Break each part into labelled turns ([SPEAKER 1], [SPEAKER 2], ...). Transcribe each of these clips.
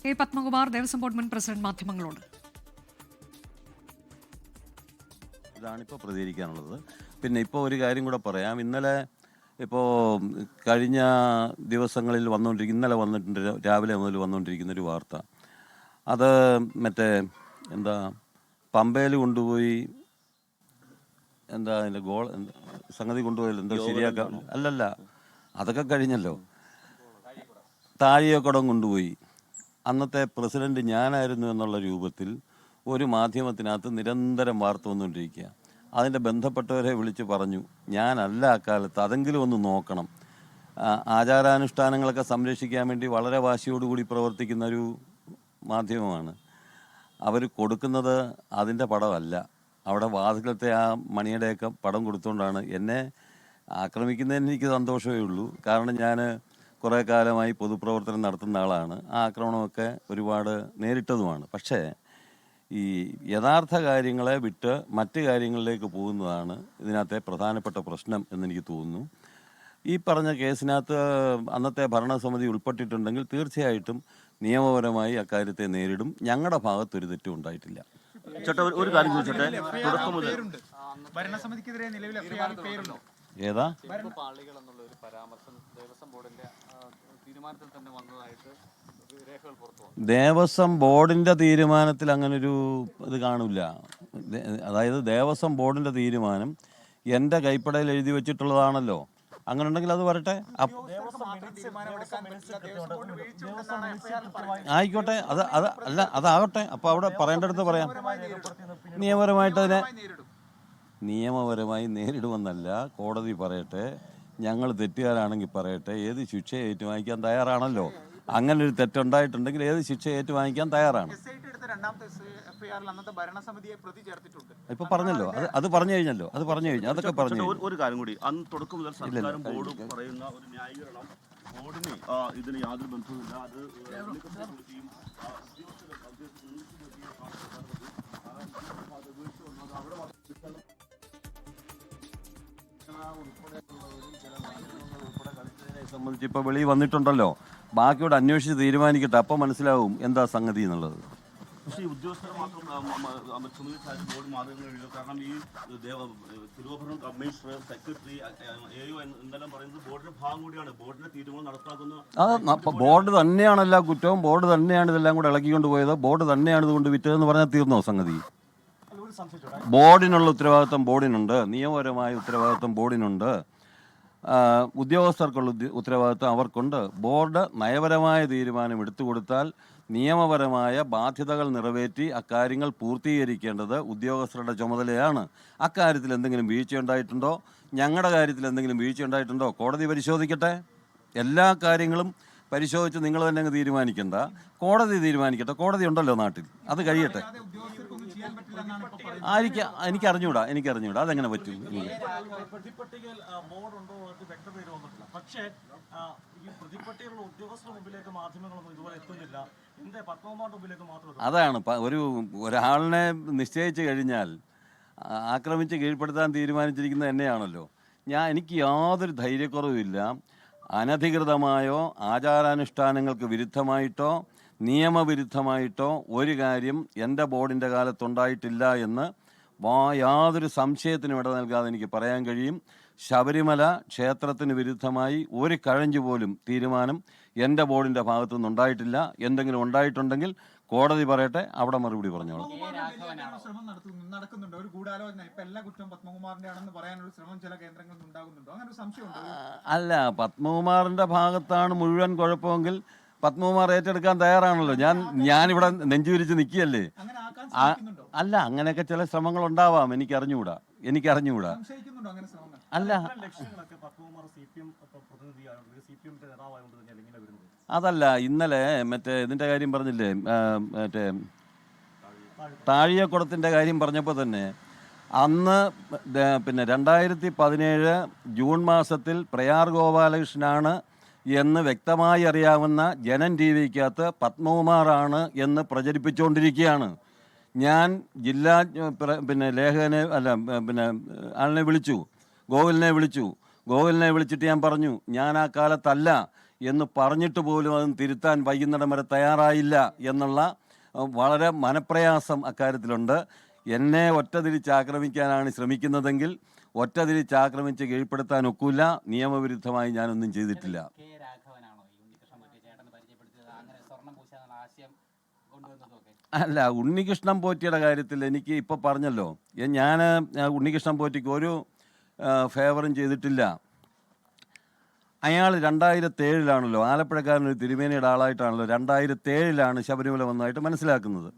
[SPEAKER 1] K Padmakumar, Devaswom board മുൻ president, മാധ്യമങ്ങളോട്.
[SPEAKER 2] ഇതാണിപ്പോൾ പ്രതികരിക്കാനുള്ളത്. പിന്നെ ഇപ്പോൾ ഒരു കാര്യം കൂടെ പറയാം. ഇന്നലെ ഇപ്പോൾ കഴിഞ്ഞ ദിവസങ്ങളിൽ ഇന്നലെ വന്നിട്ടുണ്ട്, രാവിലെ മുതൽ വന്നുകൊണ്ടിരിക്കുന്നൊരു വാർത്ത. അത് മറ്റേ പമ്പയിൽ കൊണ്ടുപോയി അതിൻ്റെ സംഗതി കൊണ്ടുപോയാൽ ശരിയാക്കാം. അല്ലല്ല, അതൊക്കെ കഴിഞ്ഞല്ലോ. താഴികക്കുടം കൊണ്ടുപോയി. അന്നത്തെ പ്രസിഡന്റ് ഞാനായിരുന്നു എന്നുള്ള രൂപത്തിൽ ഒരു മാധ്യമത്തിനകത്ത് നിരന്തരം വാർത്ത വന്നുകൊണ്ടിരിക്കുക. അതിൻ്റെ ബന്ധപ്പെട്ടവരെ വിളിച്ച് പറഞ്ഞു, ഞാനല്ല അക്കാലത്ത്, അതെങ്കിലും ഒന്ന് നോക്കണം. ആചാരാനുഷ്ഠാനങ്ങളൊക്കെ സംരക്ഷിക്കാൻ വേണ്ടി വളരെ വാശിയോടുകൂടി പ്രവർത്തിക്കുന്ന ഒരു മാധ്യമമാണ്. അവർ കൊടുക്കുന്നത് അതിൻ്റെ പടമല്ല. അവിടെ വാതിലത്തെ ആ മണിയുടെയൊക്കെ പടം കൊടുത്തുകൊണ്ടാണ് എന്നെ ആക്രമിക്കുന്നതിന് എനിക്ക് സന്തോഷമേ ഉള്ളൂ. കാരണം ഞാൻ കുറേ കാലമായി പൊതുപ്രവർത്തനം നടത്തുന്ന ആളാണ്. ആ ആക്രമണമൊക്കെ ഒരുപാട് നേരിട്ടതുമാണ്. പക്ഷേ ഈ യഥാർത്ഥ കാര്യങ്ങളെ വിട്ട് മറ്റ് കാര്യങ്ങളിലേക്ക് പോകുന്നതാണ് ഇതിനകത്തെ പ്രധാനപ്പെട്ട പ്രശ്നം എന്നെനിക്ക് തോന്നുന്നു. ഈ പറഞ്ഞ കേസിനകത്ത് അന്നത്തെ ഭരണസമിതി ഉൾപ്പെട്ടിട്ടുണ്ടെങ്കിൽ തീർച്ചയായിട്ടും നിയമപരമായി അക്കാര്യത്തെ നേരിടും. ഞങ്ങളുടെ ഭാഗത്തൊരു തെറ്റും ഉണ്ടായിട്ടില്ല.
[SPEAKER 3] ചേട്ടാ, ഒരു കാര്യം ചോദിച്ചോട്ടെ. തുടക്കം മുതൽ
[SPEAKER 4] ഭരണസമിതിക്കെതിരെ നിലവിൽ എഫ്ഐആറിൽ പേരുണ്ടോ?
[SPEAKER 2] ഏതാ
[SPEAKER 5] പാളികൾ എന്നുള്ള ഒരു പരാമർശം ദേവസ്വം ബോർഡിന്റെ തീരുമാനത്തിൽ തന്നെ വന്നതായിട്ട് രേഖകൾ പുറത്തു വന്നു.
[SPEAKER 2] ദേവസ്വം ബോർഡിൻ്റെ തീരുമാനത്തിൽ അങ്ങനൊരു ഇത് കാണില്ല. അതായത് ദേവസ്വം ബോർഡിൻ്റെ തീരുമാനം എൻ്റെ കൈപ്പടയിൽ എഴുതി വെച്ചിട്ടുള്ളതാണല്ലോ. അങ്ങനെ ഉണ്ടെങ്കിൽ അത് വരട്ടെ, ആയിക്കോട്ടെ. അതാകട്ടെ. അപ്പോൾ അവിടെ പറയേണ്ടടുത്ത് പറയാം. നിയമപരമായി നേരിടുമെന്നല്ല, കോടതി പറയട്ടെ. ഞങ്ങൾ തെറ്റുകാരാണെങ്കിൽ പറയട്ടെ. ഏത് ശിക്ഷ ഏറ്റുവാങ്ങിക്കാൻ തയ്യാറാണല്ലോ. അങ്ങനെ ഒരു തെറ്റുണ്ടായിട്ടുണ്ടെങ്കിൽ ഏത് ശിക്ഷ ഏറ്റുവാങ്ങിക്കാൻ തയ്യാറാണ്. ഇപ്പൊ പറഞ്ഞല്ലോ, അത് പറഞ്ഞു കഴിഞ്ഞല്ലോ. അതൊക്കെ പറഞ്ഞു.
[SPEAKER 3] ഒരു കാര്യം കൂടി, അന്ന് തുടക്കം മുതൽ സർക്കാരും ബോർഡും പറയുന്ന ഒരു ന്യായീകരണം, ബോർഡിന് ഇതിന് യാതൊരു ബന്ധവുമില്ല. അത്
[SPEAKER 2] സംബന്ധിച്ച് ഇപ്പൊ വെളിയിൽ വന്നിട്ടുണ്ടല്ലോ. ബാക്കിയോട് അന്വേഷിച്ച് തീരുമാനിക്കട്ടെ, അപ്പം മനസ്സിലാവും എന്താ സംഗതി എന്നുള്ളത്.
[SPEAKER 3] പക്ഷേ ഈ ഉദ്യോഗസ്ഥർ മാത്രം ബോർഡ് മാറുകയോ, കാരണം ഈ തിരുവനന്തപുരം കമ്മീഷണർ, സെക്രട്ടറി, AO എന്നെല്ലാം പറയുന്നത് ബോർഡിന്റെ ഭാഗം കൂടിയാണ്. ബോർഡിന്റെ തീരുമാനം നടപ്പാക്കുന്ന
[SPEAKER 2] ബോർഡ് തന്നെയാണ് എല്ലാ കുറ്റവും. ബോർഡ് തന്നെയാണ് ഇതെല്ലാം കൂടെ ഇളക്കിക്കൊണ്ട് പോയത്. ബോർഡ് തന്നെയാണ് ഇതുകൊണ്ട് വിറ്റതെന്ന് പറഞ്ഞാൽ തീർന്നോ സംഗതി? ബോർഡിനുള്ള ഉത്തരവാദിത്വം ബോർഡിനുണ്ട്, നിയമപരമായ ഉത്തരവാദിത്വം ബോർഡിനുണ്ട്, ഉദ്യോഗസ്ഥർക്കുള്ള ഉത്തരവാദിത്വം അവർക്കുണ്ട്. ബോർഡ് നയപരമായ തീരുമാനം എടുത്തുകൊടുത്താൽ നിയമപരമായ ബാധ്യതകൾ നിറവേറ്റി അക്കാര്യങ്ങൾ പൂർത്തീകരിക്കേണ്ടത് ഉദ്യോഗസ്ഥരുടെ ചുമതലയാണ്. അക്കാര്യത്തിൽ എന്തെങ്കിലും വീഴ്ചയുണ്ടായിട്ടുണ്ടോ, ഞങ്ങളുടെ കാര്യത്തിൽ എന്തെങ്കിലും വീഴ്ചയുണ്ടായിട്ടുണ്ടോ, കോടതി പരിശോധിക്കട്ടെ. എല്ലാ കാര്യങ്ങളും പരിശോധിച്ച് നിങ്ങൾ തന്നെ അങ്ങ് തീരുമാനിക്കണ്ട, കോടതി തീരുമാനിക്കട്ടെ. കോടതി ഉണ്ടല്ലോ നാട്ടിൽ, അത് കഴിയട്ടെ. എനിക്ക് അറിഞ്ഞൂടാ. അതെങ്ങനെ പറ്റും? അതാണ് ഒരാളിനെ നിശ്ചയിച്ചു കഴിഞ്ഞാൽ ആക്രമിച്ച് കീഴ്പ്പെടുത്താൻ തീരുമാനിച്ചിരിക്കുന്നത് എന്നെയാണല്ലോ. എനിക്ക് യാതൊരു ധൈര്യക്കുറവുമില്ല. അനധികൃതമായോ ആചാരാനുഷ്ഠാനങ്ങൾക്ക് വിരുദ്ധമായിട്ടോ നിയമവിരുദ്ധമായിട്ടോ ഒരു കാര്യം എൻ്റെ ബോർഡിൻ്റെ കാലത്തുണ്ടായിട്ടില്ല എന്ന് യാതൊരു സംശയത്തിനും ഇട നൽകാതെ എനിക്ക് പറയാൻ കഴിയും. ശബരിമല ക്ഷേത്രത്തിന് വിരുദ്ധമായി ഒരു കഴഞ്ചു പോലും തീരുമാനം എൻ്റെ ബോർഡിൻ്റെ ഭാഗത്തുനിന്ന് ഉണ്ടായിട്ടില്ല. എന്തെങ്കിലും ഉണ്ടായിട്ടുണ്ടെങ്കിൽ കോടതി പറയട്ടെ, അവിടെ മറുപടി പറഞ്ഞോളാം.
[SPEAKER 4] നടക്കുന്നുണ്ട് ഒരു ഗൂഢാലോചന. ഇപ്പൊ എല്ലാ കുറ്റവും പത്മകുമാറിന്റെ ആണെന്ന് പറയാനുള്ള ശ്രമം ചില കേന്ദ്രങ്ങളിൽ ഉണ്ടാകുന്നുണ്ടോ? അങ്ങനെ ഒരു സംശയമുണ്ടോ?
[SPEAKER 2] അല്ല, പത്മകുമാറിന്റെ ഭാഗത്താണ് മുഴുവൻ കുഴപ്പമെങ്കിൽ പത്മകുമാർ ഏറ്റെടുക്കാൻ തയ്യാറാണല്ലോ. ഞാനിവിടെ നെഞ്ചുവിരിച്ച് നിൽക്കുകയല്ലേ. അല്ല, അങ്ങനെയൊക്കെ ചില ശ്രമങ്ങൾ ഉണ്ടാവാം. എനിക്കറിഞ്ഞുകൂടാ. അല്ല, അതല്ല, ഇന്നലെ ഇതിന്റെ കാര്യം പറഞ്ഞില്ലേ, താഴികക്കുടത്തിന്റെ കാര്യം പറഞ്ഞപ്പോൾ തന്നെ അന്ന് 2017 ജൂൺ മാസത്തിൽ പ്രയാർ ഗോപാലകൃഷ്ണനാണ് എന്ന് വ്യക്തമായി അറിയാവുന്ന ജനൻ TV-ക്കകത്ത് പത്മകുമാറാണ് എന്ന് പ്രചരിപ്പിച്ചുകൊണ്ടിരിക്കുകയാണ്. ഞാൻ ജില്ലാ ലേഖകനെ ആളിനെ വിളിച്ചു, ഗോകുലിനെ വിളിച്ചിട്ട് ഞാൻ പറഞ്ഞു, ഞാൻ ആ കാലത്തല്ല എന്ന് പറഞ്ഞിട്ട് പോലും അത് തിരുത്താൻ വൈകുന്നിടം വരെ തയ്യാറായില്ല എന്നുള്ള വളരെ മനപ്രയാസം അക്കാര്യത്തിലുണ്ട്. എന്നെ ഒറ്റതിരിച്ചാക്രമിക്കാനാണ് ശ്രമിക്കുന്നതെങ്കിൽ ഒറ്റതിരിച്ചാക്രമിച്ച് കീഴ്പ്പെടുത്താൻ ഒക്കില്ല. നിയമവിരുദ്ധമായി ഞാനൊന്നും ചെയ്തിട്ടില്ല. അല്ല, ഉണ്ണികൃഷ്ണൻ പോറ്റിയുടെ കാര്യത്തിൽ എനിക്ക് ഇപ്പോൾ പറഞ്ഞല്ലോ, ഞാൻ ഉണ്ണികൃഷ്ണൻ പോറ്റിക്ക് ഒരു ഫേവറും ചെയ്തിട്ടില്ല. അയാൾ 2007 ആലപ്പുഴക്കാരനൊരു തിരുമേനിയുടെ ആളായിട്ടാണല്ലോ 2007 ശബരിമല വന്നതായിട്ട് മനസ്സിലാക്കുന്നത്.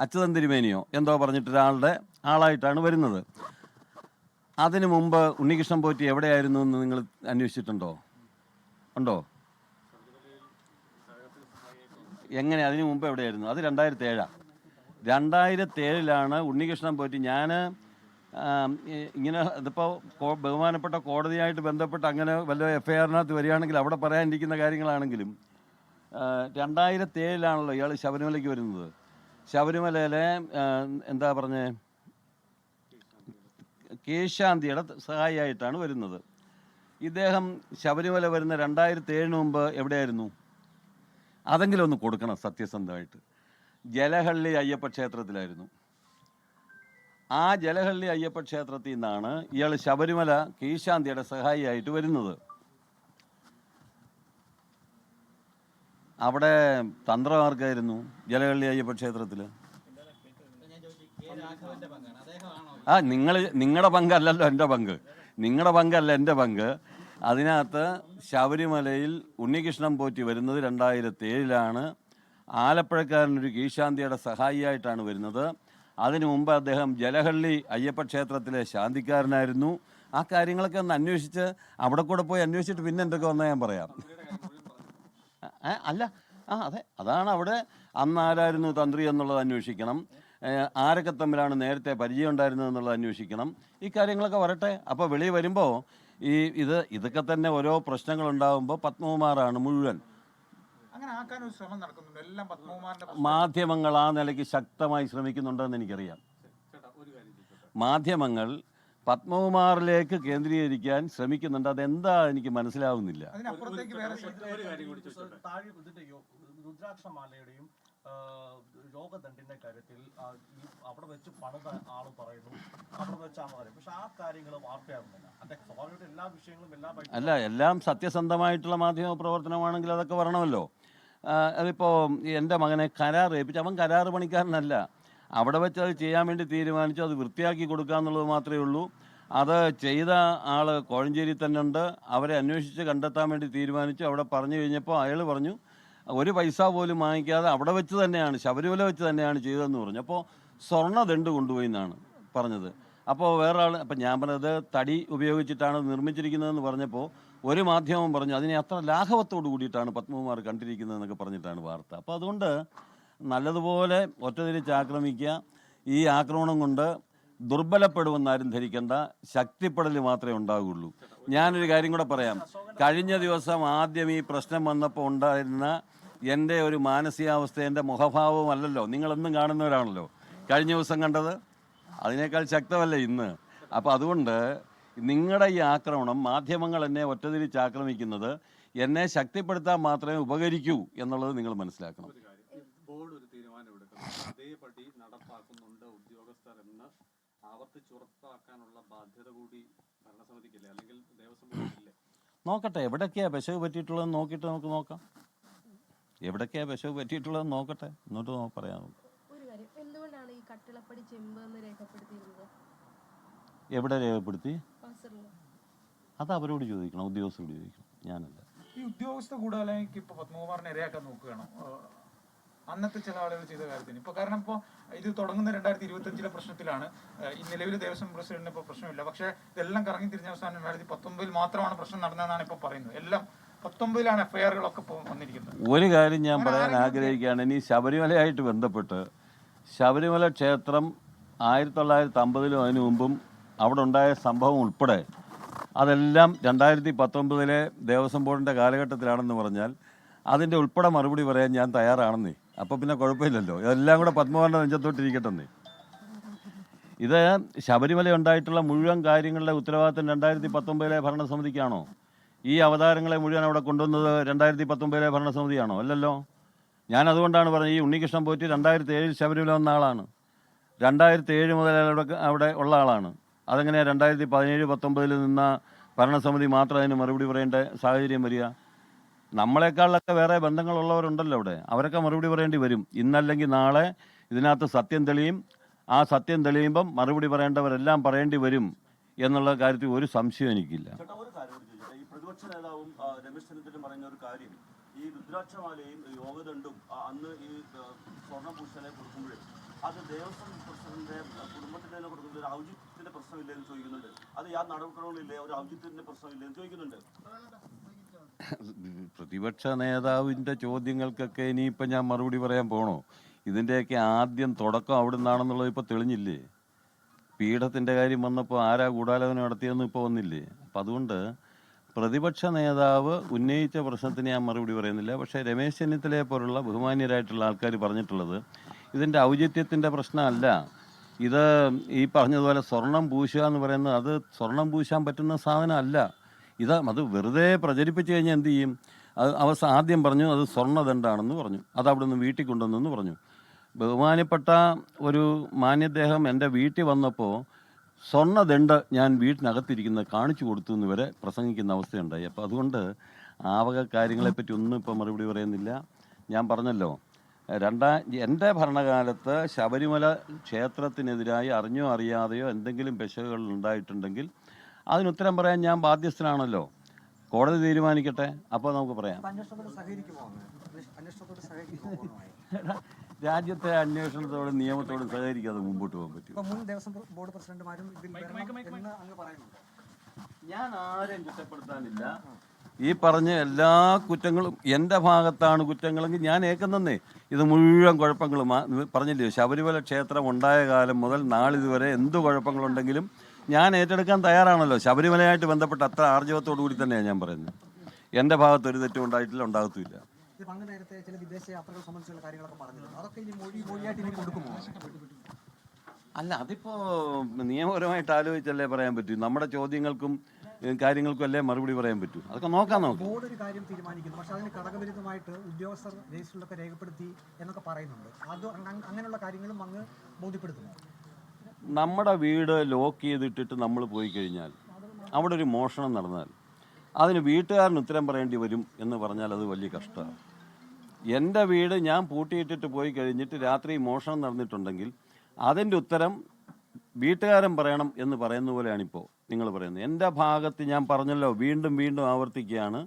[SPEAKER 2] അച്യുതൻ തിരുമേനിയോ എന്തോ പറഞ്ഞിട്ട് ഒരാളുടെ ആളായിട്ടാണ് വരുന്നത്. അതിനു മുമ്പ് ഉണ്ണികൃഷ്ണൻ പോറ്റി എവിടെയായിരുന്നു എന്ന് നിങ്ങൾ അന്വേഷിച്ചിട്ടുണ്ടോ? ഉണ്ടോ? എങ്ങനെ? അതിനു മുമ്പ് എവിടെയായിരുന്നു? അത് 2007 ഉണ്ണികൃഷ്ണൻ പോറ്റി. ഞാൻ ഇങ്ങനെ ഇതിപ്പോൾ ബഹുമാനപ്പെട്ട കോടതിയായിട്ട് ബന്ധപ്പെട്ട് അങ്ങനെ വല്ല FIR-നകത്ത് വരികയാണെങ്കിൽ അവിടെ പറയാനിരിക്കുന്ന കാര്യങ്ങളാണെങ്കിലും 2007 ഇയാൾ ശബരിമലയ്ക്ക് വരുന്നത്. ശബരിമലയിലെ എന്താ പറഞ്ഞേ, കേശാന്തിയുടെ സഹായിയായിട്ടാണ് വരുന്നത്. ഇദ്ദേഹം ശബരിമല വരുന്ന 2007 മുമ്പ് എവിടെയായിരുന്നു? അതെങ്കിലും ഒന്ന് കൊടുക്കണം സത്യസന്ധമായിട്ട്. ജലഹള്ളി അയ്യപ്പ ക്ഷേത്രത്തിലായിരുന്നു. ആ ജലഹള്ളി അയ്യപ്പ ക്ഷേത്രത്തിൽ നിന്നാണ് ഇയാൾ ശബരിമല കീശാന്തിയുടെ സഹായിയായിട്ട് വരുന്നത്. അവിടെ തന്ത്രമാർക്കായിരുന്നു ജലഹള്ളി അയ്യപ്പ ക്ഷേത്രത്തിൽ. നിങ്ങളുടെ പങ്കല്ലല്ലോ എൻ്റെ പങ്ക്, നിങ്ങളുടെ പങ്കല്ല എൻ്റെ പങ്ക്. അതിനകത്ത് ശബരിമലയിൽ ഉണ്ണികൃഷ്ണൻ പോറ്റി വരുന്നത് 2007 ആലപ്പുഴക്കാരനൊരു കീശാന്തിയുടെ സഹായിയായിട്ടാണ് വരുന്നത്. അതിനു മുമ്പ് അദ്ദേഹം ജലഹള്ളി അയ്യപ്പ ക്ഷേത്രത്തിലെ ശാന്തിക്കാരനായിരുന്നു. ആ കാര്യങ്ങളൊക്കെ ഒന്ന് അന്വേഷിച്ച് അവിടെ കൂടെ പോയി അന്വേഷിച്ചിട്ട് പിന്നെ എന്തൊക്കെ വന്നാൽ ഞാൻ പറയാം. അല്ല, അതെ, അതാണ് അവിടെ അന്ന് ആരായിരുന്നു തന്ത്രി എന്നുള്ളത് അന്വേഷിക്കണം. ആരൊക്കെ തമ്മിലാണ് നേരത്തെ പരിചയം ഉണ്ടായിരുന്നത് എന്നുള്ളത് അന്വേഷിക്കണം. ഈ കാര്യങ്ങളൊക്കെ വരട്ടെ. അപ്പോൾ വെളിയിൽ വരുമ്പോൾ ഇതൊക്കെ തന്നെ ഓരോ പ്രശ്നങ്ങളുണ്ടാകുമ്പോൾ പത്മകുമാറാണ് മുഴുവൻ. മാധ്യമങ്ങൾ ആ നിലയ്ക്ക് ശക്തമായി ശ്രമിക്കുന്നുണ്ടെന്ന് എനിക്കറിയാം. മാധ്യമങ്ങൾ പത്മകുമാറിലേക്ക് കേന്ദ്രീകരിക്കാൻ ശ്രമിക്കുന്നുണ്ട്. അതെന്താ എനിക്ക് മനസ്സിലാവുന്നില്ല.
[SPEAKER 6] രുദ്രാക്ഷമാലയുടെയും രോഗദണ്ഡിന്റെ കാര്യത്തിൽ അവിടെ വെച്ച് പണിത ആള് പറയുന്നു, അവിടെ വെച്ചാണ് പറയുന്നത്. പക്ഷെ ആ കാര്യങ്ങൾ വാർത്തയാകുന്നില്ല. സ്വാഭാവികമായിട്ട് എല്ലാ വിഷയങ്ങളും
[SPEAKER 2] എല്ലാം സത്യസന്ധമായിട്ടുള്ള മാധ്യമ പ്രവർത്തനമാണെങ്കിൽ അതൊക്കെ വരണമല്ലോ. അതിപ്പോൾ എൻ്റെ മകനെ കരാർ ഏൽപ്പിച്ചു. അവൻ കരാറ് പണിക്കാരനല്ല. അവിടെ വെച്ച് അത് ചെയ്യാൻ വേണ്ടി തീരുമാനിച്ചു. അത് വൃത്തിയാക്കി കൊടുക്കുക എന്നുള്ളത് മാത്രമേ ഉള്ളൂ. അത് ചെയ്ത ആൾ കോഴഞ്ചേരി തന്നെ ഉണ്ട്. അവരെ അന്വേഷിച്ച് കണ്ടെത്താൻ വേണ്ടി തീരുമാനിച്ചു. അവിടെ പറഞ്ഞു കഴിഞ്ഞപ്പോൾ അയാൾ പറഞ്ഞു ഒരു പൈസ പോലും വാങ്ങിക്കാതെ അവിടെ വെച്ച് തന്നെയാണ്, ശബരിമല വെച്ച് തന്നെയാണ് ചെയ്തതെന്ന് പറഞ്ഞു. അപ്പോൾ സ്വർണ്ണദണ്ട് കൊണ്ടുപോയി എന്നാണ് പറഞ്ഞത്. അപ്പോൾ വേറെ ആൾ, അപ്പം ഞാൻ പറഞ്ഞത് തടി ഉപയോഗിച്ചിട്ടാണ് നിർമ്മിച്ചിരിക്കുന്നതെന്ന് പറഞ്ഞപ്പോൾ ഒരു മാധ്യമം പറഞ്ഞു അതിനെ അത്ര ലാഘവത്തോടു കൂടിയിട്ടാണ് പത്മകുമാർ കണ്ടിരിക്കുന്നതെന്നൊക്കെ പറഞ്ഞിട്ടാണ് വാർത്ത. അപ്പോൾ അതുകൊണ്ട് നല്ലതുപോലെ ഒറ്റതിരിച്ച് ആക്രമിക്കുക. ഈ ആക്രമണം കൊണ്ട് ദുർബലപ്പെടുമെന്നാരും ധരിക്കേണ്ട, ശക്തിപ്പെടൽ മാത്രമേ ഉണ്ടാകുള്ളൂ. ഞാനൊരു കാര്യം കൂടെ പറയാം. കഴിഞ്ഞ ദിവസം ആദ്യം ഈ പ്രശ്നം വന്നപ്പോൾ ഉണ്ടായിരുന്ന എൻ്റെ ഒരു മാനസികാവസ്ഥ, എൻ്റെ മുഖഭാവവും അല്ലല്ലോ നിങ്ങളെന്നും കാണുന്നവരാണല്ലോ കഴിഞ്ഞ ദിവസം കണ്ടത്. അതിനേക്കാൾ ശക്തമല്ലേ ഇന്ന്. അപ്പോൾ അതുകൊണ്ട് നിങ്ങളുടെ ഈ ആക്രമണം, മാധ്യമങ്ങൾ എന്നെ ഒറ്റതിരിച്ച് ആക്രമിക്കുന്നത് എന്നെ ശക്തിപ്പെടുത്താൻ മാത്രമേ ഉപകരിക്കൂ എന്നുള്ളത് നിങ്ങൾ മനസ്സിലാക്കണം.
[SPEAKER 5] ബോർഡ് ഒരു തീരുമാനം എടുക്കുന്നു, അതേപടി നടപ്പാക്കുന്നുണ്ട് ഉദ്യോഗസ്ഥർ എന്ന് ആവർത്തിച്ചുറപ്പാക്കാനുള്ള ബാധ്യത കൂടി ഭരണസമിതിക്കില്ലേ, അല്ലെങ്കിൽ ദേവസ്വം ബോർഡില്ലേ?
[SPEAKER 2] നോക്കട്ടെ എവിടൊക്കെയാണ് പെശക് പറ്റിയിട്ടുള്ളതെന്ന് നോക്കിയിട്ട് നമുക്ക് നോക്കാം. എവിടൊക്കെയാണ് പെശക് പറ്റിയിട്ടുള്ളതെന്ന് നോക്കട്ടെ, എന്നിട്ട് പറയാം.
[SPEAKER 7] എന്തുകൊണ്ടാണ് ഈ കട്ടിളപ്പടി ചെമ്പ് എന്ന് രേഖപ്പെടുത്തിയിരുന്നത്?
[SPEAKER 2] എവിടെ രേഖപ്പെടുത്തി? അത് അവരോട് ചോദിക്കണം, ഉദ്യോഗസ്ഥരോട് ചോദിക്കണം, ഞാനല്ല.
[SPEAKER 4] ഈ ഉദ്യോഗസ്ഥ കൂടാലേക്ക് ഇപ്പൊ പത്മകുമാറിനെ ഇരയാക്കാൻ നോക്കുകയാണോ അന്നത്തെ ചില ആളുകൾ ചെയ്ത കാര്യത്തിന്? ഇപ്പൊ കാരണം ഇപ്പോൾ ഇത് തുടങ്ങുന്ന 2025 പ്രശ്നത്തിലാണ്. ഈ നിലവിൽ ദേവസ്വം പ്രസിഡന്റിന് ഇപ്പോൾ പ്രശ്നമില്ല. പക്ഷേ ഇതെല്ലാം കറങ്ങി തിരിഞ്ഞ അവസാനം 2019 മാത്രമാണ് പ്രശ്നം നടന്നതെന്നാണ് ഇപ്പോൾ പറയുന്നത്. എല്ലാം 19 FIR-കളൊക്കെ ഇപ്പോൾ വന്നിരിക്കുന്നത്.
[SPEAKER 2] ഒരു കാര്യം ഞാൻ പറയാൻ ആഗ്രഹിക്കുകയാണ്. ഇനി ശബരിമലയായിട്ട് ബന്ധപ്പെട്ട് ശബരിമല ക്ഷേത്രം 1950 അതിനു മുമ്പും അവിടെ ഉണ്ടായ സംഭവം ഉൾപ്പെടെ അതെല്ലാം 2019 ദേവസ്വം ബോർഡിൻ്റെ കാലഘട്ടത്തിലാണെന്ന് പറഞ്ഞാൽ അതിൻ്റെ ഉൾപ്പെടെ മറുപടി പറയാൻ ഞാൻ തയ്യാറാണെന്നേ. അപ്പോൾ പിന്നെ കുഴപ്പമില്ലല്ലോ, ഇതെല്ലാം കൂടെ പത്മകുമാറിൻ്റെ നെഞ്ചത്തോട്ടിരിക്കട്ടെന്നേ. ഇത് ശബരിമല ഉണ്ടായിട്ടുള്ള മുഴുവൻ കാര്യങ്ങളുടെ ഉത്തരവാദിത്തം 2019 ഭരണസമിതിക്കാണോ? ഈ അവതാരങ്ങളെ മുഴുവൻ അവിടെ കൊണ്ടുവന്നത് 2019 ഭരണസമിതിയാണോ? അല്ലല്ലോ. ഞാൻ അതുകൊണ്ടാണ് പറഞ്ഞത്, ഈ ഉണ്ണികൃഷ്ണൻ പോറ്റി 2007 ശബരിമല വന്ന ആളാണ്. 2007 മുതൽ അവിടെ ഉള്ള ആളാണ്. അതെങ്ങനെയാണ് 2017-19 നിന്ന ഭരണസമിതി മാത്രം അതിന് മറുപടി പറയേണ്ട സാഹചര്യം വരിക? നമ്മളെക്കാളൊക്കെ വേറെ ബന്ധങ്ങളുള്ളവരുണ്ടല്ലോ അവിടെ, അവരൊക്കെ മറുപടി പറയേണ്ടി വരും. ഇന്നല്ലെങ്കിൽ നാളെ ഇതിനകത്ത് സത്യം തെളിയും. ആ സത്യം തെളിയുമ്പം മറുപടി പറയേണ്ടവരെല്ലാം പറയേണ്ടി വരും എന്നുള്ള കാര്യത്തിൽ ഒരു സംശയം എനിക്കില്ല.
[SPEAKER 3] ചേട്ടാ, ഒരു കാര്യം കൂടി ചോദിച്ചോട്ടെ. ഈ പ്രതിപക്ഷ നേതാവും രമേശ് ചെന്നിത്തലയും പറയുന്ന ഒരു കാര്യം, ഈ രുദ്രാക്ഷമാലയും യോഗദണ്ഡും അന്ന് ഈ സ്വർണ്ണഭൂഷണെ കൊടുക്കുമ്പോഴേ അത് ദേവസ്വം പ്രസിഡന്റിന്റെ കുടുംബത്തിന് തന്നെ കൊടുക്കുന്നത് ഒരു ഔചിത്യത്തിന്റെ പ്രശ്നമില്ലെന്ന് ചോദിക്കുന്നുണ്ട്. അത് യാതൊരു നടപടികളില്ലേ, ഒരു ഔചിത്യത്തിന്റെ പ്രശ്നമില്ലെന്ന് ചോദിക്കുന്നുണ്ട്.
[SPEAKER 2] പ്രതിപക്ഷ നേതാവിൻ്റെ ചോദ്യങ്ങൾക്കൊക്കെ ഇനിയിപ്പോൾ ഞാൻ മറുപടി പറയാൻ പോണോ? ഇതിൻ്റെയൊക്കെ ആദ്യം തുടക്കം അവിടെ നിന്നാണെന്നുള്ളത് ഇപ്പോൾ തെളിഞ്ഞില്ലേ? പീഠത്തിൻ്റെ കാര്യം വന്നപ്പോൾ ആരാ ഗൂഢാലോചന നടത്തിയെന്ന് ഇപ്പോൾ വന്നില്ലേ? അപ്പം അതുകൊണ്ട് പ്രതിപക്ഷ നേതാവ് ഉന്നയിച്ച പ്രശ്നത്തിന് ഞാൻ മറുപടി പറയുന്നില്ല. പക്ഷേ രമേശ് ചെന്നിത്തലയെ പോലുള്ള ബഹുമാന്യരായിട്ടുള്ള ആൾക്കാർ പറഞ്ഞിട്ടുള്ളത് ഇതിൻ്റെ ഔചിത്യത്തിൻ്റെ പ്രശ്നമല്ല. ഇത് ഈ പറഞ്ഞതുപോലെ സ്വർണം പൂശുക എന്ന് പറയുന്നത് അത് സ്വർണം പൂശാൻ പറ്റുന്ന സാധനമല്ല. അത് വെറുതെ പ്രചരിപ്പിച്ച് കഴിഞ്ഞാൽ എന്ത് ചെയ്യും? അത് ആദ്യം പറഞ്ഞു അത് സ്വർണ്ണദണ്ഡാണെന്ന് പറഞ്ഞു, അത് അവിടെ നിന്ന് വീട്ടിൽ കൊണ്ടുവന്നെന്ന് പറഞ്ഞു. ബഹുമാനപ്പെട്ട ഒരു മാന്യദ്ദേഹം എൻ്റെ വീട്ടിൽ വന്നപ്പോൾ സ്വർണ്ണദണ്ഡ് ഞാൻ വീട്ടിനകത്തിരിക്കുന്നത് കാണിച്ചു കൊടുത്തു എന്ന് വരെ പ്രസംഗിക്കുന്ന അവസ്ഥയുണ്ടായി. അപ്പോൾ അതുകൊണ്ട് ആ വക കാര്യങ്ങളെപ്പറ്റി ഒന്നും ഇപ്പോൾ മറുപടി പറയുന്നില്ല. ഞാൻ പറഞ്ഞല്ലോ, എൻ്റെ ഭരണകാലത്ത് ശബരിമല ക്ഷേത്രത്തിനെതിരായി അറിഞ്ഞോ അറിയാതെയോ എന്തെങ്കിലും പെശകുകൾ ഉണ്ടായിട്ടുണ്ടെങ്കിൽ അതിനുത്തരം പറയാൻ ഞാൻ ബാധ്യസ്ഥനാണല്ലോ. കോടതി തീരുമാനിക്കട്ടെ, അപ്പോൾ നമുക്ക് പറയാം. രാജ്യത്തെ അന്വേഷണത്തോടും നിയമത്തോടും സഹകരിക്കാതെ മുമ്പോട്ട് പോകാൻ പറ്റും.
[SPEAKER 8] മുൻ ദേവസ്വം ബോർഡ് പ്രസിഡന്റുമാരും ഇതിൽ വരണം അങ്ങ് പറയുന്നുണ്ട്.
[SPEAKER 2] ഞാൻ ആരെയും കുറ്റപ്പെടുത്താനില്ല. ഈ പറഞ്ഞ എല്ലാ കുറ്റങ്ങളും എൻ്റെ ഭാഗത്താണ് കുറ്റങ്ങളെങ്കിൽ ഞാൻ ഏക്കുന്നേ. ഇത് മുഴുവൻ കുഴപ്പങ്ങളും പറഞ്ഞില്ലയോ, ശബരിമല ക്ഷേത്രം ഉണ്ടായ കാലം മുതൽ നാളിതുവരെ എന്ത് കുഴപ്പങ്ങളുണ്ടെങ്കിലും ഞാൻ ഏറ്റെടുക്കാൻ തയ്യാറാണല്ലോ. ശബരിമലയായിട്ട് ബന്ധപ്പെട്ട അത്ര ആർജവത്തോടു കൂടി തന്നെയാണ് ഞാൻ പറയുന്നത്. എൻ്റെ ഭാഗത്ത് ഒരു തെറ്റും ഉണ്ടായിട്ടില്ല, ഉണ്ടാകത്തുമില്ല.
[SPEAKER 8] പണ്ട് നേരത്തെ ചില വിദേശ യാത്രകൾ സംബന്ധിച്ചുള്ള കാര്യങ്ങളൊക്കെ പറഞ്ഞിരുന്നു. അതൊക്കെ ഇനി മൊഴിയായിട്ട് ഇനി കൊടുക്കുമോ?
[SPEAKER 2] അല്ല, അതിപ്പോൾ നിയമപരമായിട്ട് ആലോചിച്ചല്ലേ പറയാൻ പറ്റൂ. നമ്മുടെ ചോദ്യങ്ങൾക്കും കാര്യങ്ങൾക്കും അല്ലേ മറുപടി പറയാൻ പറ്റൂ. അതൊക്കെ നോക്കാം.
[SPEAKER 8] ബോർഡ് ഒരു കാര്യം തീരുമാനിക്കുന്നു, പക്ഷെ അതിന് ഘടകവിരുദ്ധമായിട്ട് ഉദ്യോഗസ്ഥർ രജിസ്റ്ററിലൊക്കെ രേഖപ്പെടുത്തി എന്നൊക്കെ പറയുന്നുണ്ട്. അത് അങ്ങനെയുള്ള കാര്യങ്ങളും അങ്ങ് ബോധ്യപ്പെടുത്തുന്നു.
[SPEAKER 2] നമ്മുടെ വീട് ലോക്ക് ചെയ്തിട്ടിട്ട് നമ്മൾ പോയി കഴിഞ്ഞാൽ അവിടെ ഒരു മോഷണം നടന്നാൽ അതിന് വീട്ടുകാരന് ഉത്തരം പറയേണ്ടി വരും എന്ന് പറഞ്ഞാൽ അത് വലിയ കഷ്ടമാണ്. എൻ്റെ വീട് ഞാൻ പൂട്ടിയിട്ടിട്ട് പോയി കഴിഞ്ഞിട്ട് രാത്രി മോഷണം നടന്നിട്ടുണ്ടെങ്കിൽ അതിൻ്റെ ഉത്തരം വീട്ടുകാരൻ പറയണം എന്ന് പറയുന്ന പോലെയാണിപ്പോൾ നിങ്ങൾ പറയുന്നത്. എൻ്റെ ഭാഗത്ത് ഞാൻ പറഞ്ഞല്ലോ, വീണ്ടും വീണ്ടും ആവർത്തിക്കുകയാണ്,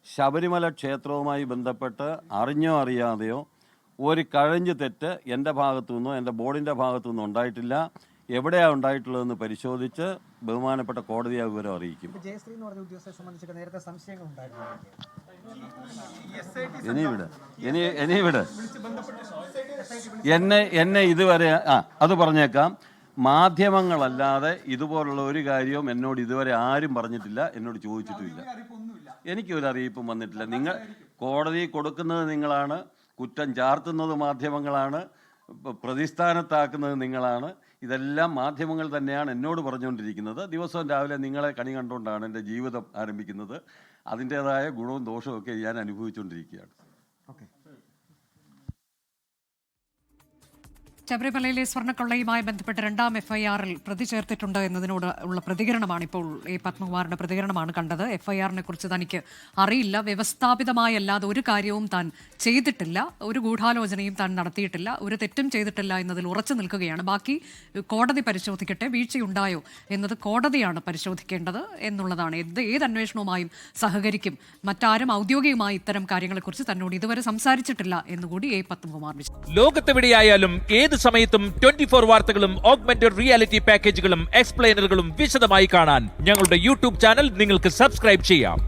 [SPEAKER 2] ശബരിമല ക്ഷേത്രവുമായി ബന്ധപ്പെട്ട് അറിഞ്ഞോ അറിയാതെയോ ഒരു കഴഞ്ച് തെറ്റ് എൻ്റെ ഭാഗത്തു നിന്നോ എൻ്റെ ബോർഡിൻ്റെ ഭാഗത്തു നിന്നോ ഉണ്ടായിട്ടില്ല. എവിടെയാണ് ഉണ്ടായിട്ടുള്ളതെന്ന് പരിശോധിച്ച് ബഹുമാനപ്പെട്ട കോടതിയെ വിവരം അറിയിക്കും.
[SPEAKER 8] ജയശ്രീ എന്ന് പറഞ്ഞ ഉദ്യോഗസ്ഥരെ സംബന്ധിച്ച് നേരത്തെ സംശയങ്ങൾ ഉണ്ടായിരുന്നു.
[SPEAKER 2] എന്നെ ഇതുവരെ അത് പറഞ്ഞേക്കാം, മാധ്യമങ്ങളല്ലാതെ ഇതുപോലുള്ള ഒരു കാര്യവും എന്നോട് ഇതുവരെ ആരും പറഞ്ഞിട്ടില്ല, എന്നോട് ചോദിച്ചിട്ടുമില്ല. എനിക്കൊരു അറിയിപ്പും വന്നിട്ടില്ല. നിങ്ങൾ കോടതി കൊടുക്കുന്നത് നിങ്ങളാണ്, കുറ്റം ചാർത്തുന്നത് മാധ്യമങ്ങളാണ്, പ്രതിസ്ഥാനത്താക്കുന്നത് നിങ്ങളാണ്. ഇതെല്ലാം മാധ്യമങ്ങൾ തന്നെയാണ് എന്നോട് പറഞ്ഞുകൊണ്ടിരിക്കുന്നത്. ദിവസവും രാവിലെ നിങ്ങളെ കണി കണ്ടുകൊണ്ടാണ് എൻ്റെ ജീവിതം ആരംഭിക്കുന്നത്. അതിൻ്റേതായ ഗുണവും ദോഷവും ഒക്കെ ഞാൻ അനുഭവിച്ചുകൊണ്ടിരിക്കുകയാണ്.
[SPEAKER 1] ശബരിമലയിലെ സ്വർണ്ണക്കൊള്ളയുമായി ബന്ധപ്പെട്ട് 2ാം FIR-ൽ പ്രതി ചേർത്തിട്ടുണ്ട് എന്നതിനോട് ഉള്ള പ്രതികരണമാണ് ഇപ്പോൾ പത്മകുമാറിന്റെ പ്രതികരണമാണ് കണ്ടത്. FIR-നെ കുറിച്ച് തനിക്ക് അറിയില്ല, വ്യവസ്ഥാപിതമായല്ലാതെ ഒരു കാര്യവും താൻ ചെയ്തിട്ടില്ല, ഒരു ഗൂഢാലോചനയും താൻ നടത്തിയിട്ടില്ല, ഒരു തെറ്റും ചെയ്തിട്ടില്ല എന്നതിൽ ഉറച്ചു നിൽക്കുകയാണ്. ബാക്കി കോടതി പരിശോധിക്കട്ടെ, വീഴ്ചയുണ്ടായോ എന്നത് കോടതിയാണ് പരിശോധിക്കേണ്ടത് എന്നുള്ളതാണ്. ഏത് അന്വേഷണവുമായും സഹകരിക്കും, മറ്റാരും ഔദ്യോഗികമായി ഇത്തരം കാര്യങ്ങളെക്കുറിച്ച് തന്നോട് ഇതുവരെ സംസാരിച്ചിട്ടില്ല എന്നുകൂടി പത്മകുമാർ.
[SPEAKER 9] ലോകത്തെവിടെയായാലും ഏത് സമയത്തും 24 വാർത്തകളും ഓഗ്മെന്റഡ് റിയാലിറ്റി പാക്കേജുകളും എക്സ്പ്ലെയിനറുകളും വിശദമായി കാണാൻ ഞങ്ങളുടെ യൂട്യൂബ് ചാനൽ നിങ്ങൾക്ക് സബ്സ്ക്രൈബ് ചെയ്യാം.